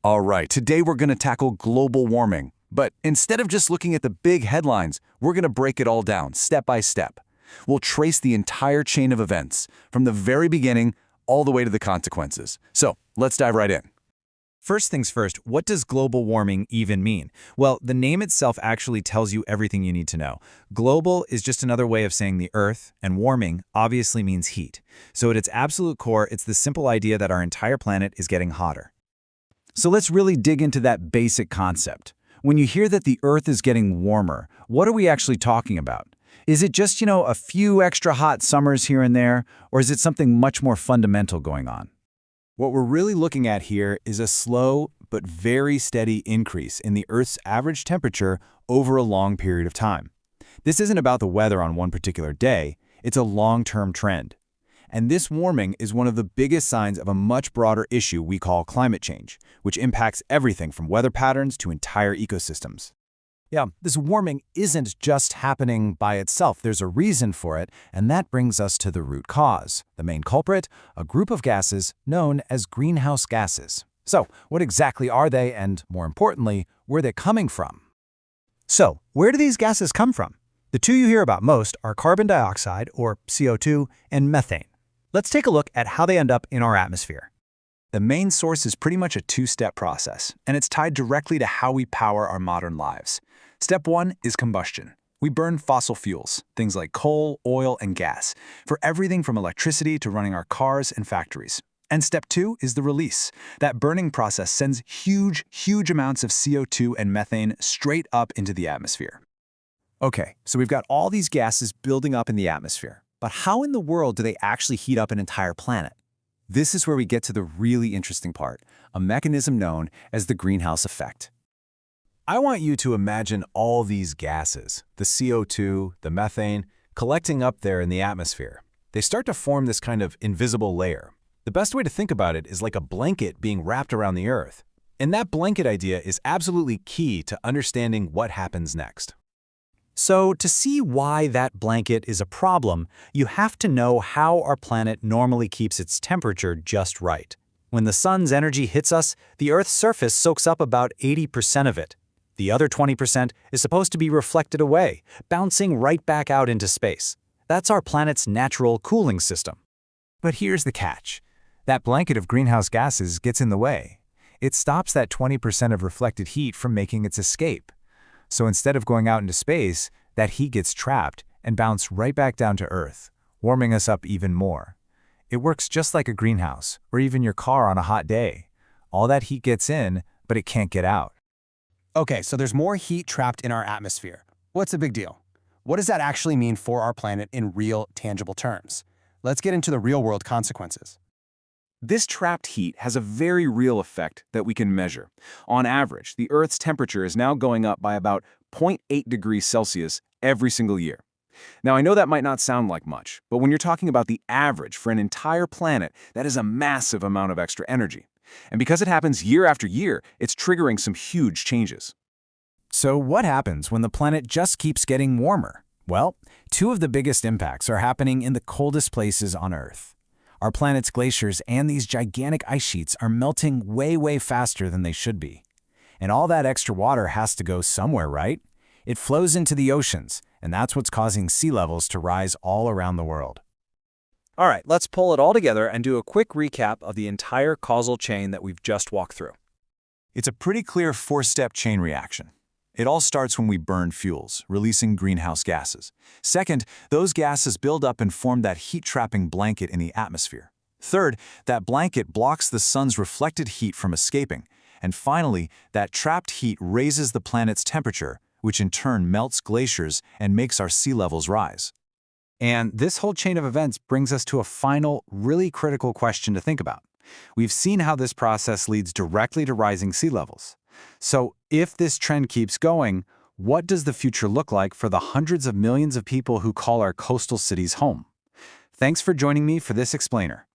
All right, today we're going to tackle global warming. But instead of just looking at the big headlines, we're going to break it all down step by step. We'll trace the entire chain of events, from the very beginning all the way to the consequences. So let's dive right in. First things first, what does global warming even mean? Well, the name itself actually tells you everything you need to know. Global is just another way of saying the Earth, and warming obviously means heat. So at its absolute core, it's the simple idea that our entire planet is getting hotter. So let's really dig into that basic concept. When you hear that the Earth is getting warmer, what are we actually talking about? Is it just, a few extra hot summers here and there, or is it something much more fundamental going on? What we're really looking at here is a slow but very steady increase in the Earth's average temperature over a long period of time. This isn't about the weather on one particular day, it's a long-term trend. And this warming is one of the biggest signs of a much broader issue we call climate change, which impacts everything from weather patterns to entire ecosystems. Yeah, this warming isn't just happening by itself. There's a reason for it, and that brings us to the root cause. The main culprit, a group of gases known as greenhouse gases. So, what exactly are they, and more importantly, where are they coming from? So, where do these gases come from? The two you hear about most are carbon dioxide, or CO2, and methane. Let's take a look at how they end up in our atmosphere. The main source is pretty much a two-step process, and it's tied directly to how we power our modern lives. Step one is combustion. We burn fossil fuels, things like coal, oil, and gas, for everything from electricity to running our cars and factories. And step two is the release. That burning process sends huge amounts of CO2 and methane straight up into the atmosphere. Okay, so we've got all these gases building up in the atmosphere. But how in the world do they actually heat up an entire planet? This is where we get to the really interesting part, a mechanism known as the greenhouse effect. I want you to imagine all these gases, the CO2, the methane, collecting up there in the atmosphere. They start to form this kind of invisible layer. The best way to think about it is like a blanket being wrapped around the Earth. And that blanket idea is absolutely key to understanding what happens next. So, to see why that blanket is a problem, you have to know how our planet normally keeps its temperature just right. When the sun's energy hits us, the Earth's surface soaks up about 80% of it. The other 20% is supposed to be reflected away, bouncing right back out into space. That's our planet's natural cooling system. But here's the catch. That blanket of greenhouse gases gets in the way. It stops that 20% of reflected heat from making its escape. So instead of going out into space, that heat gets trapped and bounced right back down to Earth, warming us up even more. It works just like a greenhouse, or even your car on a hot day. All that heat gets in, but it can't get out. Okay, so there's more heat trapped in our atmosphere. What's the big deal? What does that actually mean for our planet in real, tangible terms? Let's get into the real-world consequences. This trapped heat has a very real effect that we can measure. On average, the Earth's temperature is now going up by about 0.8 degrees Celsius every single year. Now, I know that might not sound like much, but when you're talking about the average for an entire planet, that is a massive amount of extra energy. And because it happens year after year, it's triggering some huge changes. So what happens when the planet just keeps getting warmer? Well, two of the biggest impacts are happening in the coldest places on Earth. Our planet's glaciers and these gigantic ice sheets are melting way faster than they should be. And all that extra water has to go somewhere, right? It flows into the oceans, and that's what's causing sea levels to rise all around the world. All right, let's pull it all together and do a quick recap of the entire causal chain that we've just walked through. It's a pretty clear four-step chain reaction. It all starts when we burn fuels, releasing greenhouse gases. Second, those gases build up and form that heat-trapping blanket in the atmosphere. Third, that blanket blocks the sun's reflected heat from escaping. And finally, that trapped heat raises the planet's temperature, which in turn melts glaciers and makes our sea levels rise. And this whole chain of events brings us to a final, really critical question to think about. We've seen how this process leads directly to rising sea levels. So if this trend keeps going, what does the future look like for the hundreds of millions of people who call our coastal cities home? Thanks for joining me for this explainer.